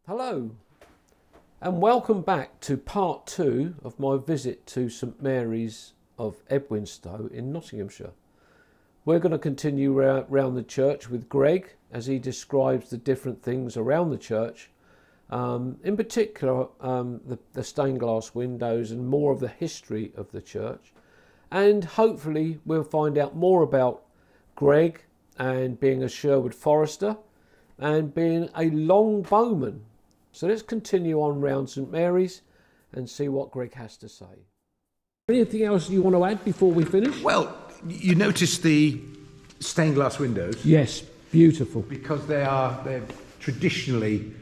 Hello and welcome back to part 2 of my visit to St Mary's of Edwinstowe in Nottinghamshire. We're going to continue round the church with Greg as he describes the different things around the church, in particular the stained glass windows and more of the history of the church, and hopefully we'll find out more about Greg and being a Sherwood Forester and being a long bowman. So let's continue on round St Mary's and see what Greg has to say. Anything else you want to add before we finish? Well, you notice the stained glass windows? Yes, beautiful. Because they traditionally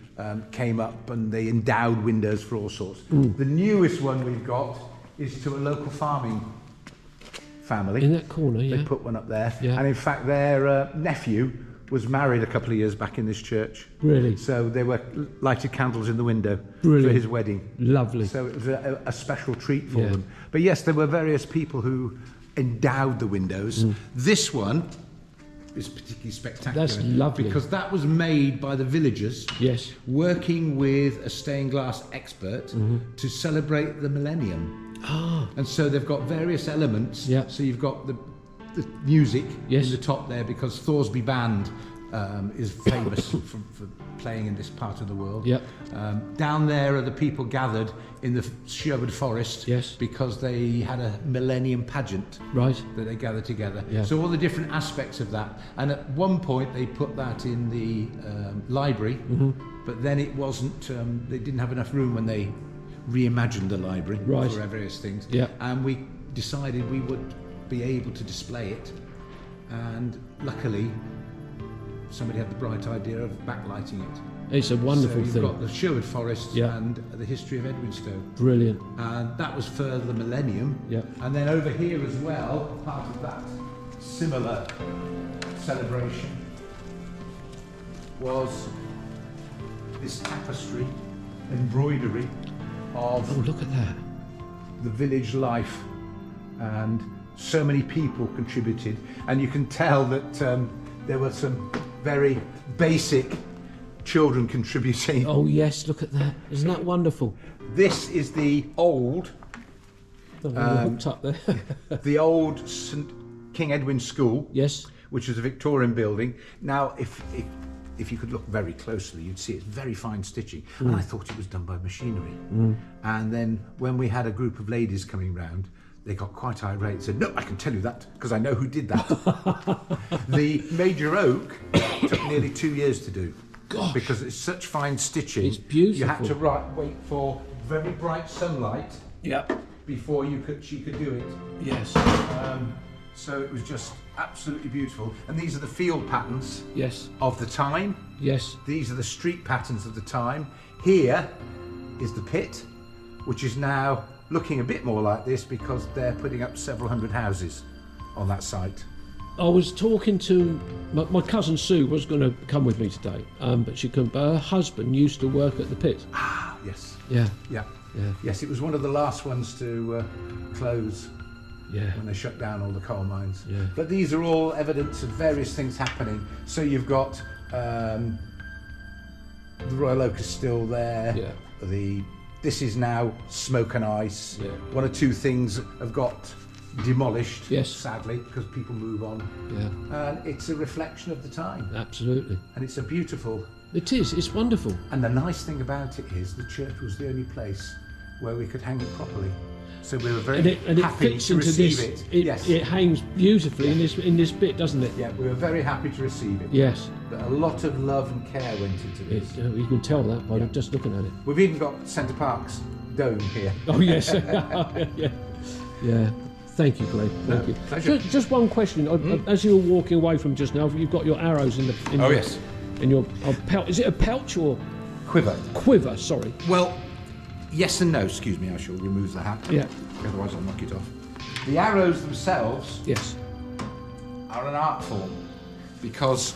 came up and they endowed windows for all sorts. The newest one we've got is to a local farming family. In that corner, yeah. They put one up there. Yeah. And in fact, their nephew was married a couple of years back in this church. Really? So they were lighted candles in the window Brilliant. for his wedding. Lovely. So it was a special treat for them. But yes, there were various people who endowed the windows. This one is particularly spectacular. That's lovely. Because that was made by the villagers. Yes. Working with a stained glass expert to celebrate the millennium. Ah. And so they've got various elements. Yeah. So you've got the music Yes. in the top there because Thoresby Band is famous for playing in this part of the world. Yep. Down there are the people gathered in the Sherwood Forest. Yes. Because they had a millennium pageant. Right. That they gathered together. Yeah. So all the different aspects of that. And at one point they put that in the library, but then it wasn't. They didn't have enough room when they reimagined the library Right. for various things. Yeah. And we decided we would be able to display it, and luckily somebody had the bright idea of backlighting it. It's a wonderful so you've thing. got the Sherwood Forest Yeah. and the history of Edwinstowe, Brilliant. and that was for the millennium. Yeah. And then over here as well, part of that similar celebration was this tapestry embroidery of Oh, look at that. the village life, and so many people contributed, and you can tell that there were some very basic children contributing. Oh yes, look at that. Isn't that wonderful? This is the old Hooked up there. the old St King Edwin School, Yes. which was a Victorian building. Now if you could look very closely, you'd see it's very fine stitching, and I thought it was done by machinery. And then when we had a group of ladies coming round, they got quite irate and said, "No, I can tell you that because I know who did that." The major oak took nearly 2 years to do. Gosh. Because it's such fine stitching. It's beautiful. You had to wait for very bright sunlight Yep. before she could do it. Yes. So it was just absolutely beautiful. And these are the field patterns Yes. of the time. Yes. These are the street patterns of the time. Here is the pit, which is now looking a bit more like this because they're putting up several hundred houses on that site. I was talking to my cousin Sue was going to come with me today, but she couldn't. But her husband used to work at the pit. Ah, yes. Yeah. Yeah. Yeah. Yes, it was one of the last ones to close Yeah. when they shut down all the coal mines. Yeah. But these are all evidence of various things happening. So you've got the Royal Oak is still there. Yeah. This is now smoke and ice. Yeah. One or two things have got demolished, Yes. sadly, because people move on. Yeah. And it's a reflection of the time. Absolutely. And it's a beautiful. It is. It's wonderful. And the nice thing about it is the church was the only place where we could hang it properly. So we were very And it happy fits to into receive this. it. Yes. It hangs beautifully in this bit, doesn't it? Yeah, we were very happy to receive it. Yes. But a lot of love and care went into this. You can tell that by just looking at it. We've even got Centre Park's dome here. Oh yes. Yeah. Yeah. Thank you, Greg. Thank you. Pleasure. Just one question. As you were walking away from just now, you've got your arrows in your, Yes. in your pouch. Is it a pouch or Quiver. quiver? Sorry. Well, yes and no. Excuse me, I shall remove the hat. Yeah. Otherwise I'll knock it off. The arrows themselves Yes. are an art form because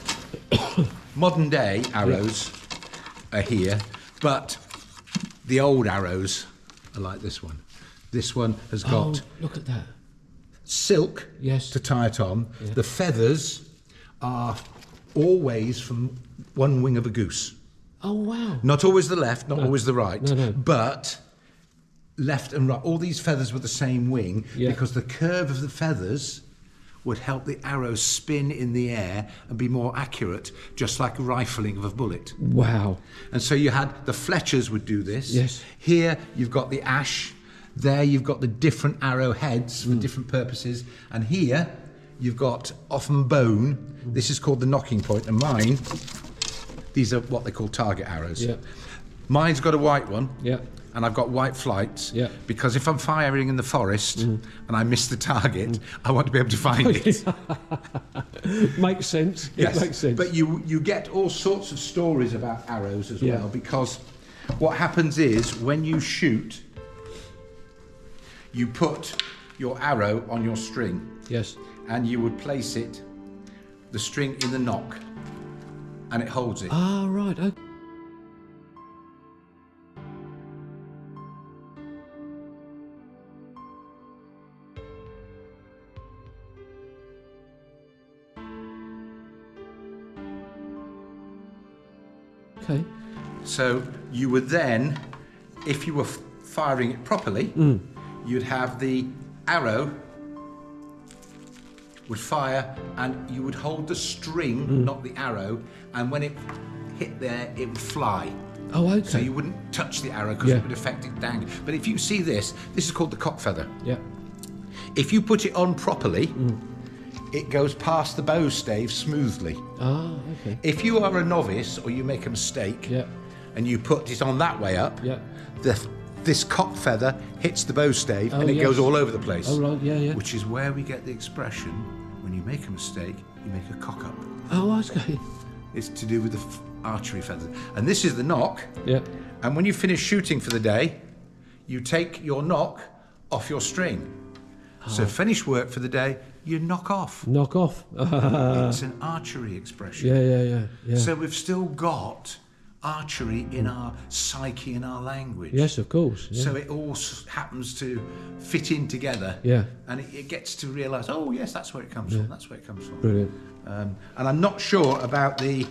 modern day arrows are here, but the old arrows are like this one. This one has got look at that. silk Yes. to tie it on. Yeah. The feathers are always from one wing of a goose. Oh, wow. Not always the left, not always the right, No. but left and right. All these feathers were the same wing because the curve of the feathers would help the arrow spin in the air and be more accurate, just like rifling of a bullet. Wow. And so you had the Fletchers would do this. Yes. Here you've got the ash. There you've got the different arrow heads for different purposes. And here you've got often bone. This is called the knocking point. And mine, these are what they call target arrows. Yeah. Mine's got a white one. Yeah. And I've got white flights. Yeah. Because if I'm firing in the forest and I miss the target, I want to be able to find it. Makes sense. Yes. It makes sense. But you get all sorts of stories about arrows as Yeah. well, because what happens is when you shoot, you put your arrow on your string. Yes. And you would place it, the string in the nock, and it holds it. Ah, right. Okay. Okay. So you would then, if you were firing it properly, you'd have the arrow would fire and you would hold the string, not the arrow, and when it hit there, it would fly. Oh, okay. So you wouldn't touch the arrow because it would affect it dangling. But if you see this is called the cock feather. Yeah. If you put it on properly, it goes past the bow stave smoothly. Ah, okay. If you are a novice or you make a mistake Yeah. and you put it on that way up, Yeah. this cock feather hits the bow stave and it yes. goes all over the place. Oh, right. Yeah. Which is where we get the expression, when you make a mistake, you make a cock up. Oh, okay. It's to do with the archery feather. And this is the knock. Yeah. And when you finish shooting for the day, you take your knock off your string. So finish work for the day, you knock off. Knock off. It's an archery expression. Yeah. So we've still got archery in our psyche and our language. Yes, of course. Yeah. So it all happens to fit in together. Yeah. And it gets to realise, oh yes, that's where it comes from. That's where it comes from. Brilliant. And I'm not sure about the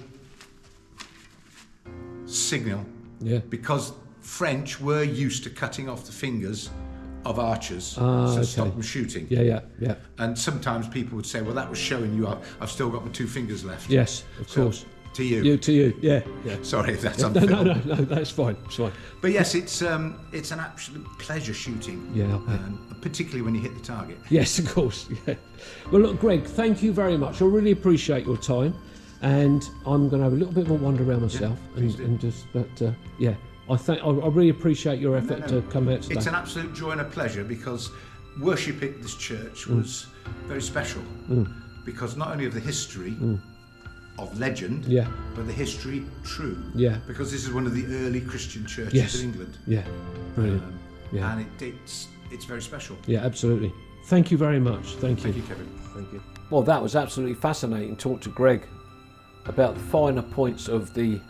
signal. Yeah. Because French were used to cutting off the fingers of archers, so okay. stop them shooting. Yeah. And sometimes people would say, well, that was showing you I've still got my two fingers left. Yes, of course. To you. To you. Yeah. Sorry if that's No, unfair. no, that's fine. It's fine. But yes, it's an absolute pleasure shooting. Yeah, I bet. Particularly when you hit the target. Yes, of course. Yeah. Well, look, Greg, thank you very much. I really appreciate your time, and I'm going to have a little bit of a wander around myself, and just. But I really appreciate your effort to come out today. It's an absolute joy and a pleasure because worshipping this church was very special. Because not only of the history of legend, but the history true. Yeah. Because this is one of the early Christian churches in England. Yeah. Brilliant. And it's very special. Yeah, absolutely. Thank you very much. Thank you. Thank you, Kevin. Thank you. Well, that was absolutely fascinating. Talk to Greg about the finer points of the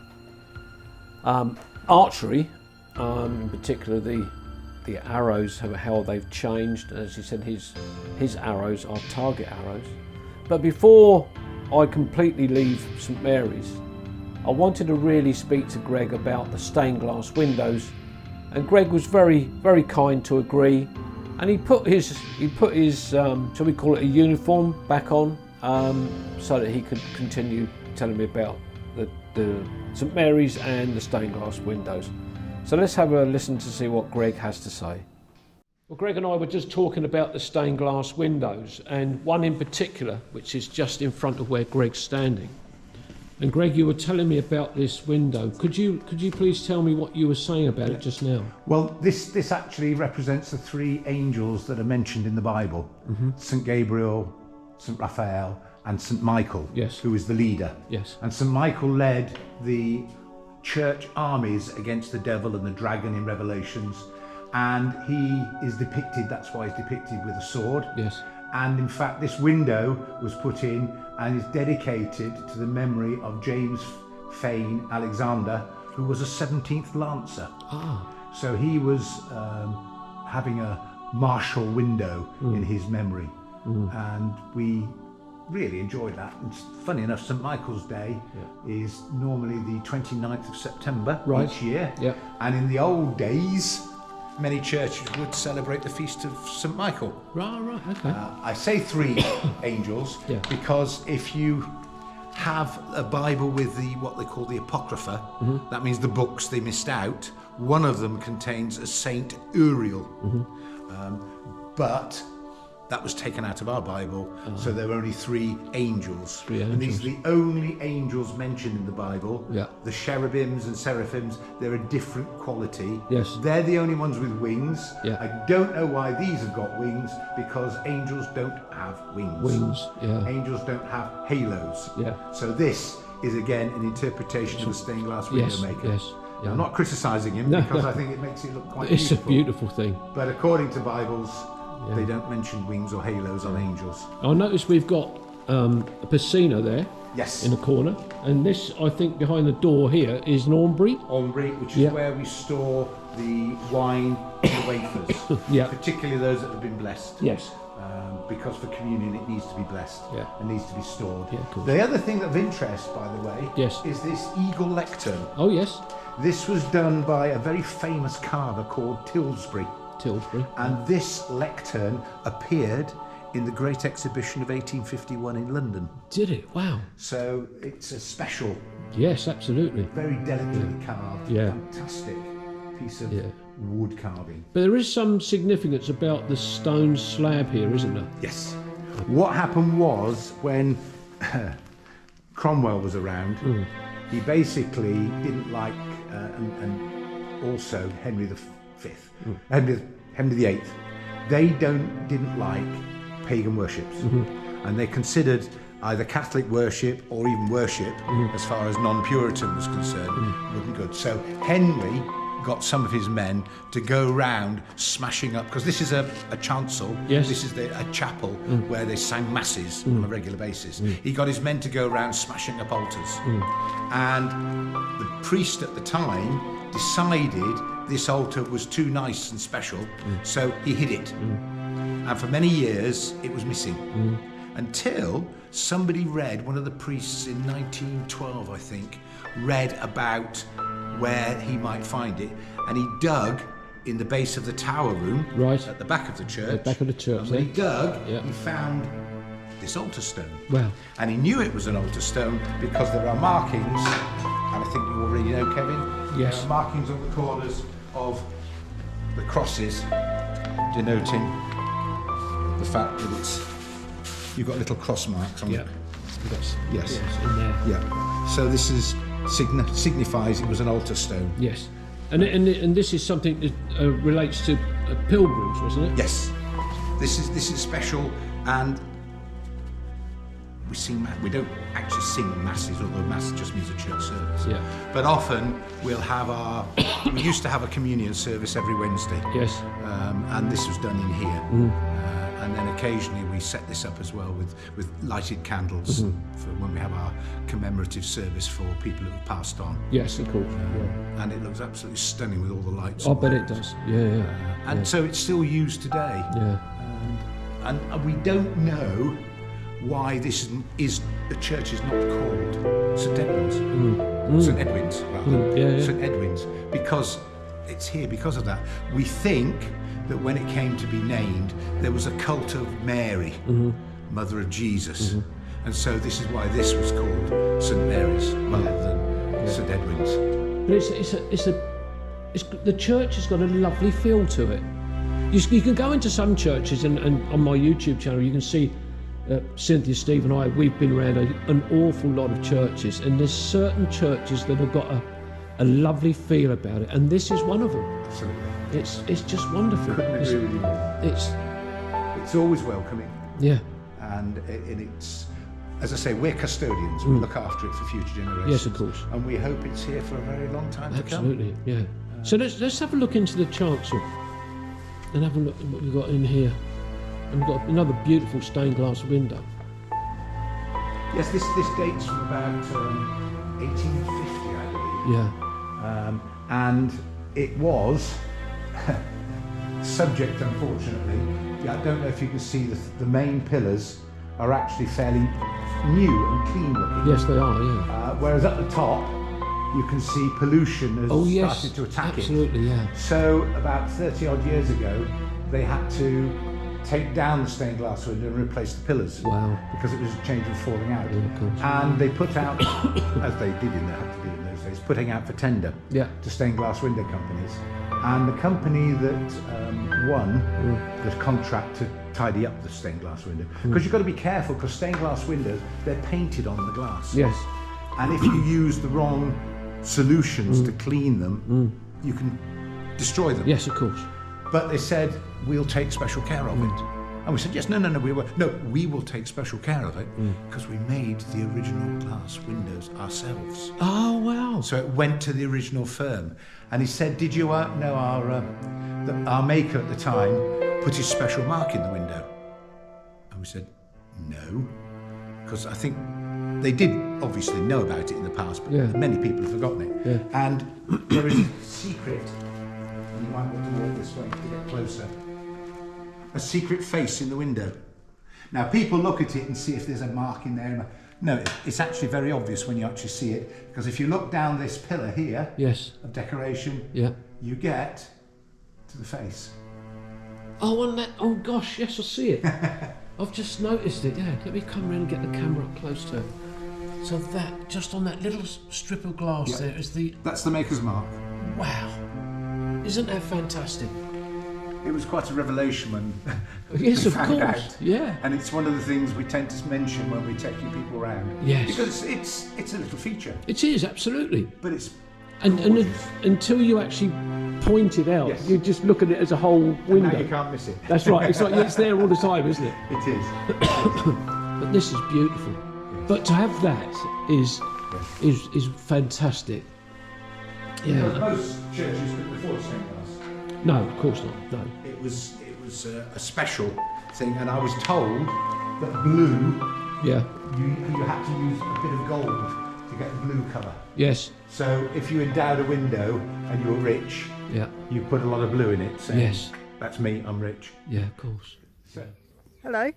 archery, in particular the arrows, how they've changed. As you said, his arrows are target arrows. But before I completely leave St Mary's, I wanted to really speak to Greg about the stained glass windows, and Greg was very, very kind to agree, and he put his shall we call it a uniform back on, so that he could continue telling me about the St Mary's and the stained glass windows. So let's have a listen to see what Greg has to say. Well, Greg and I were just talking about the stained glass windows, and one in particular, which is just in front of where Greg's standing. And Greg, you were telling me about this window. Could you please tell me what you were saying about it just now? Well, this actually represents the three angels that are mentioned in the Bible. St Gabriel, St Raphael and St Michael, who is the leader. Yes. And St Michael led the church armies against the devil and the dragon in Revelations. And he is depicted, that's why he's depicted with a sword. Yes. And in fact, this window was put in and is dedicated to the memory of James Fane Alexander, who was a 17th Lancer. So he was having a martial window in his memory. And we really enjoyed that. And funny enough, St Michael's Day is normally the 29th of September each year. Yeah. And in the old days, many churches would celebrate the feast of St Michael. Right, okay. I say 3 angels because if you have a Bible with what they call the Apocrypha, that means the books they missed out, one of them contains a Saint Uriel. But that was taken out of our Bible, so there were only 3 angels. And these are the only angels mentioned in the Bible. Yeah. The cherubims and seraphims, they're a different quality. Yes. They're the only ones with wings. Yeah. I don't know why these have got wings, because angels don't have wings. Angels don't have halos. Yeah. So this is again an interpretation of the stained glass window maker. Yes. Yeah. I'm not criticising him because I think it makes it look quite beautiful. It's a beautiful thing. But according to Bibles, they don't mention wings or halos on angels. I notice we've got a piscina there. Yes. In the corner. And this, I think, behind the door here is an Aumbry. Aumbry, which is where we store the wine and the wafers. Particularly those that have been blessed. Yes. Because for communion it needs to be blessed. Yeah. It needs to be stored. Yeah, of course. The other thing of interest, by the way, is this eagle lectern. Oh, yes. This was done by a very famous carver called Tilsbury. And this lectern appeared in the Great Exhibition of 1851 in London. Did it? Wow. So it's a special. Yes, absolutely. Very delicately carved. Yeah. Fantastic piece of wood carving. But there is some significance about the stone slab here, isn't there? Yes. What happened was when Cromwell was around, he basically didn't like, and also Henry V, Henry VIII, they didn't like pagan worships, and they considered either Catholic worship or even worship, as far as non-Puritan was concerned, wasn't good. So Henry got some of his men to go round smashing up, because this is a chancel, this is a chapel where they sang masses on a regular basis. He got his men to go around smashing up altars, and the priest at the time decided this altar was too nice and special, so he hid it. And for many years it was missing, until somebody read, one of the priests in 1912 I think, read about where he might find it, and he dug in the base of the tower room, at the back of the church. At the back of the church, and when he dug, he found this altar stone. Wow. And he knew it was an altar stone because there are markings, and I think you already know, Kevin, yes, there are markings on the corners of the crosses denoting the fact that it's, you've got little cross marks on it. Yes, in there. Yeah. So this is signifies it was an altar stone. Yes. And this is something that relates to pilgrims, wasn't it? Yes. This is special, and we don't actually sing masses, although mass just means a church service. Yeah. But often we'll have we used to have a communion service every Wednesday. Yes. And this was done in here. And then occasionally we set this up as well with lighted candles for when we have our commemorative service for people who have passed on. Yes, of course. And it looks absolutely stunning with all the lights. I bet it does. And so it's still used today. And we don't know why this is the church is not called St Edwin's. St Edwin's, rather. St Edwin's, because it's here because of that. We think that when it came to be named, there was a cult of Mary, Mother of Jesus. And so this is why this was called St Mary's rather than St Edwin's. But the church has got a lovely feel to it. You can go into some churches, and on my YouTube channel you can see Cynthia, Steve and I, we've been around an awful lot of churches, and there's certain churches that have got a lovely feel about it, and this is one of them. Absolutely. It's just wonderful. Couldn't agree with you more. It's always welcoming. Yeah. And it's, as I say, we're custodians. We look after it for future generations. Yes, of course. And we hope it's here for a very long time to come. Absolutely, yeah. So let's have a look into the chancel and have a look at what we've got in here. And we've got another beautiful stained glass window. Yes, this dates from about 1850, I believe. Yeah. And it was subject, unfortunately. I don't know if you can see the main pillars are actually fairly new and clean looking. Yes, they are, yeah. Whereas at the top, you can see pollution has started to attack it. Absolutely, yeah. So about 30 odd years ago, they had to take down the stained glass window and replace the pillars. Wow. Because it was a change of falling out. Yeah, of course. And they put out, as they had to do in those days, putting out for tender to stained glass window companies. And the company that won the contract to tidy up the stained glass window, because you've got to be careful, because stained glass windows, they're painted on the glass. Yes. And if you use the wrong solutions to clean them, you can destroy them. Yes, of course. But they said, we'll take special care of it. And we said, yes, no, we will take special care of it, because we made the original glass windows ourselves. Oh, wow. So it went to the original firm. And he said, did you know our maker at the time put his special mark in the window? And we said, no, because I think they did obviously know about it in the past, but many people have forgotten it. Yeah. And there is a secret, and you might want to walk this way to get closer, a secret face in the window. Now people look at it and see if there's a mark in there. No, it's actually very obvious when you actually see it, because if you look down this pillar here of decoration, you get to the face. Oh, and that, oh gosh, yes, I see it. I've just noticed it, yeah. Let me come around and get the camera up close to it. So that, just on that little strip of glass there is the... That's the maker's mark. Wow. Isn't that fantastic? It was quite a revelation when yes, we of found course. out. Yeah. And it's one of the things we tend to mention when we're taking people around. Yes. Because it's a little feature. It is, absolutely. But it's and until you actually point it out, you just look at it as a whole window. And now you can't miss it. That's right. It's like it's there all the time, isn't it? It is. But this is beautiful. Yes. But to have that is fantastic. Yeah. Because most churches couldn't afford stained glass. No, of course not. No. It was a special thing, and I was told that blue. Yeah. You had to use a bit of gold to get the blue colour. Yes. So if you endowed a window and you were rich, you put a lot of blue in it. So yes. That's me. I'm rich. Yeah, of course. So. Hello.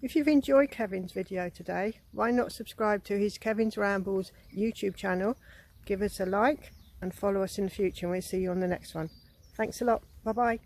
If you've enjoyed Kevin's video today, why not subscribe to his Kevin's Rambles YouTube channel, give us a like and follow us in the future, and we'll see you on the next one. Thanks a lot. Bye bye.